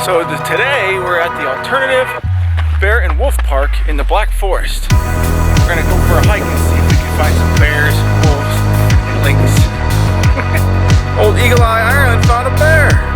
So today we're at the alternative bear and wolf park in the Black Forest. We're gonna go for a hike and see if we can find some bears, wolves, and lynx. Old Eagle Eye Ireland found a bear.